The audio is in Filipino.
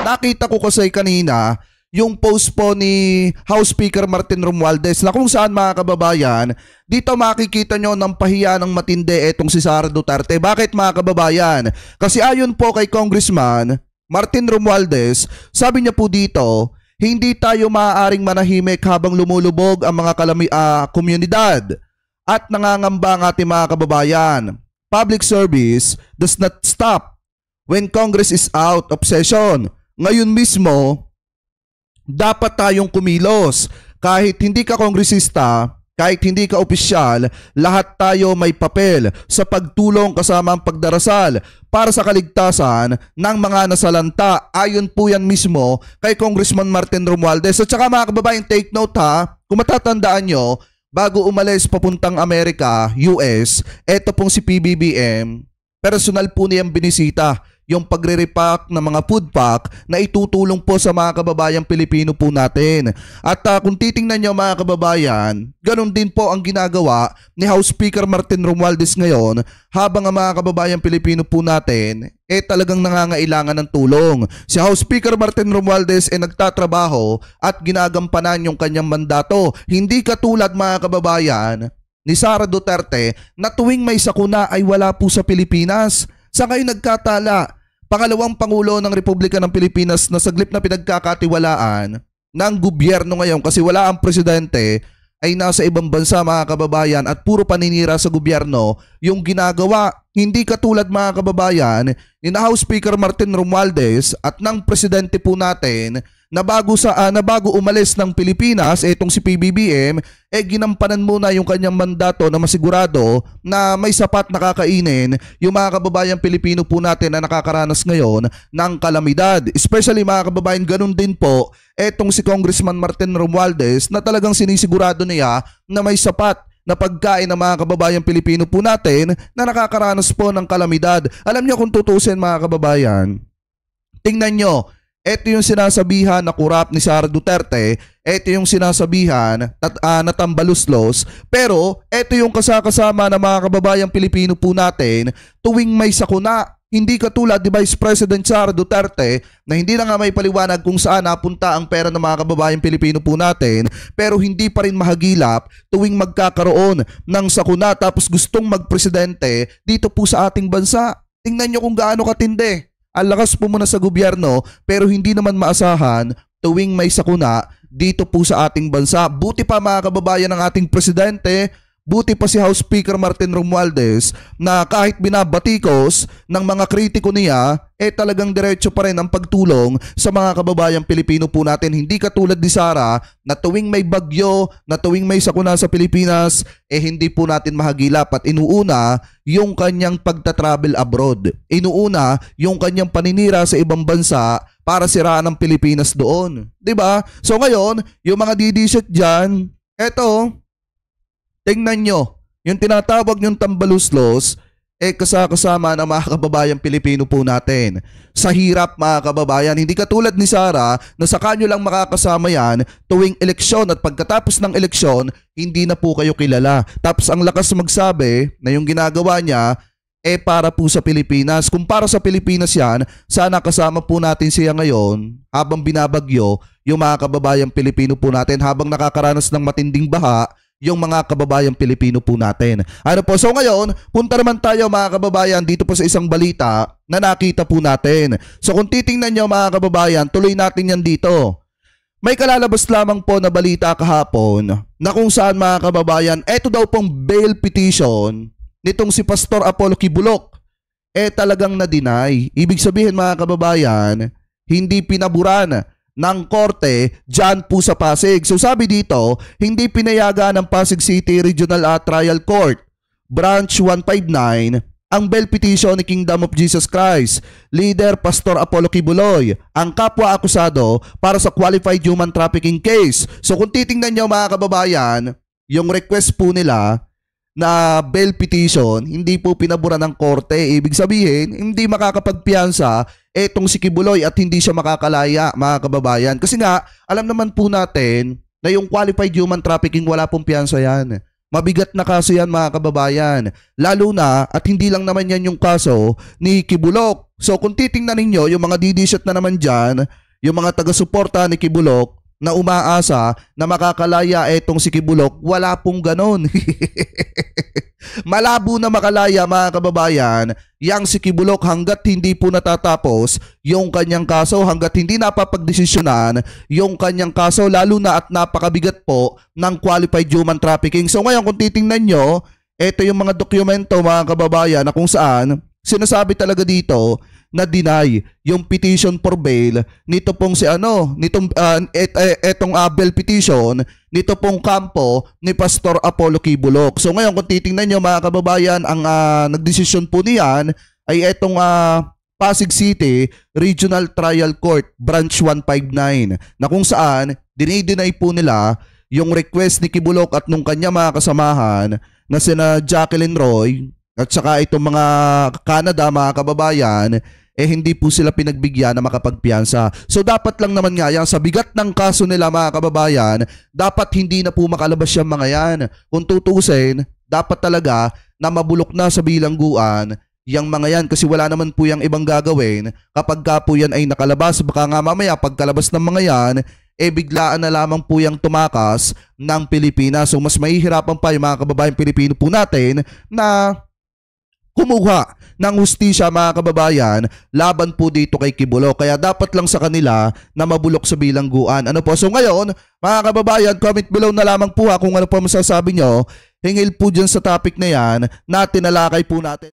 nakita ko kasi kanina yung post po ni House Speaker Martin Romualdez na kung saan mga kababayan, dito makikita nyo ng pahiya ng matindi etong si Sara Duterte. Bakit mga kababayan? Kasi ayon po kay Congressman Martin Romualdez, sabi niya po dito, hindi tayo maaaring manahimik habang lumulubog ang mga komunidad at nangangamba ang ating mga kababayan. Public service does not stop when Congress is out of session. Ngayon mismo, dapat tayong kumilos. Kahit hindi ka kongresista, kahit hindi ka opisyal, lahat tayo may papel sa pagtulong kasama ang pagdarasal para sa kaligtasan ng mga nasalanta. Ayon po yan mismo kay Congressman Martin Romualdez. At saka mga kababayan, take note ha, kung matatandaan nyo, bago umalis papuntang Amerika, US, eto pong si PBBM, personal po niyang binisita yung pagre-repack ng mga food pack na itutulong po sa mga kababayang Pilipino po natin. At kung titingnan nyo mga kababayan, ganun din po ang ginagawa ni House Speaker Martin Romualdez ngayon habang ang mga kababayang Pilipino po natin talagang nangangailangan ng tulong. Si House Speaker Martin Romualdez nagtatrabaho at ginagampanan yung kanyang mandato. Hindi katulad mga kababayan ni Sara Duterte na tuwing may sakuna ay wala po sa Pilipinas. Sa ngayon nagkatala, pangalawang Pangulo ng Republika ng Pilipinas na saglip na pinagkakatiwalaan ng gobyerno ngayon kasi wala ang presidente ay nasa ibang bansa mga kababayan at puro paninira sa gobyerno yung ginagawa. Hindi katulad mga kababayan ni na House Speaker Martin Romualdez at ng presidente po natin na bago umalis ng Pilipinas, etong si PBBM, ginampanan muna yung kanyang mandato na masigurado na may sapat na kakainin yung mga kababayang Pilipino po natin na nakakaranas ngayon ng kalamidad. Especially mga kababayan, ganun din po etong si Congressman Martin Romualdez na talagang sinisigurado niya na may sapat na pagkain ng mga kababayang Pilipino po natin na nakakaranas po ng kalamidad. Alam niyo kung tutusin mga kababayan, tingnan nyo, ito yung sinasabihan na kurap ni Sara Duterte, ito yung sinasabihan na tambaluslos, pero ito yung kasakasama ng mga kababayang Pilipino po natin tuwing may sakuna. Hindi katulad ni Vice President Sara Duterte na hindi na nga may paliwanag kung saan napunta ang pera ng mga kababayang Pilipino po natin, pero hindi pa rin mahagilap tuwing magkakaroon ng sakuna tapos gustong magpresidente dito po sa ating bansa. Tingnan nyo kung gaano katindi. Ang lakas po muna sa gobyerno pero hindi naman maasahan tuwing may sakuna dito po sa ating bansa. Buti pa mga kababayan ng ating presidente, buti pa si House Speaker Martin Romualdez na kahit binabatikos ng mga kritiko niya, talagang diretso pa rin ang pagtulong sa mga kababayang Pilipino po natin. Hindi katulad ni Sara na tuwing may bagyo, na tuwing may sakuna sa Pilipinas, hindi po natin mahagilap at inuuna yung kanyang pagta-travel abroad. Inuuna yung kanyang paninira sa ibang bansa para siraan ang Pilipinas doon. 'Di ba? So ngayon, yung mga didishot dyan, eto, tingnan nyo, yung tinatawag yung tambaluslos, kasama ng mga kababayang Pilipino po natin. Sa hirap mga kababayan, hindi katulad ni Sara na sa kanyo lang makakasama yan tuwing eleksyon at pagkatapos ng eleksyon, hindi na po kayo kilala. Tapos ang lakas magsabi na yung ginagawa niya, para po sa Pilipinas. Kung para sa Pilipinas yan, sana kasama po natin siya ngayon habang binabagyo yung mga kababayang Pilipino po natin, habang nakakaranas ng matinding baha yung mga kababayang Pilipino po natin. Ano po? So ngayon, punta naman tayo mga kababayan dito po sa isang balita na nakita po natin. So kung titingnan nyo mga kababayan, tuloy natin yan dito. May kalalabas lamang po na balita kahapon na kung saan mga kababayan, eto daw pong bail petition nitong si Pastor Apollo Kibuloc talagang na-deny. Ibig sabihin mga kababayan, hindi pinaburan ng korte dyan po sa Pasig. So sabi dito, hindi pinayagan ng Pasig City Regional Trial Court Branch 159 ang bail petition ni Kingdom of Jesus Christ leader Pastor Apollo Kibuloy, ang kapwa akusado para sa qualified human trafficking case. So kung titingnan nyo mga kababayan, yung request po nila na bail petition, hindi po pinaburan ng korte. Ibig sabihin, hindi makakapagpiyansa etong si Kibuloy at hindi siya makakalaya mga kababayan. Kasi nga, alam naman po natin na yung qualified human trafficking wala pong piyansa yan. Mabigat na kaso yan mga kababayan. Lalo na at hindi lang naman yan yung kaso ni Kibulok. So kung titingnan ninyo yung mga didishot na naman dyan, yung mga taga-suporta ni Kibulok na umaasa na makakalaya etong si Kibulok, wala pong ganon. Malabo na makalaya mga kababayan yang si Kibulok hanggat hindi po natatapos yung kanyang kaso, hanggat hindi napapagdesisyonan yung kanyang kaso, lalo na at napakabigat po ng qualified human trafficking. So ngayon kung titingnan nyo, ito yung mga dokumento mga kababayan na kung saan sinasabi talaga dito na deny yung petition for bail nito pong si etong bail petition nito pong kampo ni Pastor Apollo Kibulok. So ngayon kung titingnan nyo mga kababayan, ang nagdesisyon po niyan ay etong Pasig City Regional Trial Court Branch 159 na kung saan dinideny po nila yung request ni Kibulok at nung kanya mga kasamahan na sina Jacqueline Roy at saka itong mga Canada mga kababayan, hindi po sila pinagbigyan na makapagpiyansa. So dapat lang naman nga yan, sa bigat ng kaso nila mga kababayan, dapat hindi na po makalabas yung mga yan. Kung tutusin, dapat talaga na mabulok na sa bilangguan yung mga yan, kasi wala naman po yung ibang gagawin kapag ka po yan ay nakalabas. Baka nga mamaya pagkalabas ng mga yan, biglaan na lamang po yung tumakas ng Pilipinas. So mas mahihirapan pa yung mga kababayan Pilipino po natin na kumuha ng hustisya mga kababayan laban po dito kay Kibulok. Kaya dapat lang sa kanila na mabulok sa bilangguan. Ano po? So ngayon, mga kababayan, comment below na lamang po kung ano po masasabi nyo. Hingil po dyan sa topic na yan na tinalakay po natin.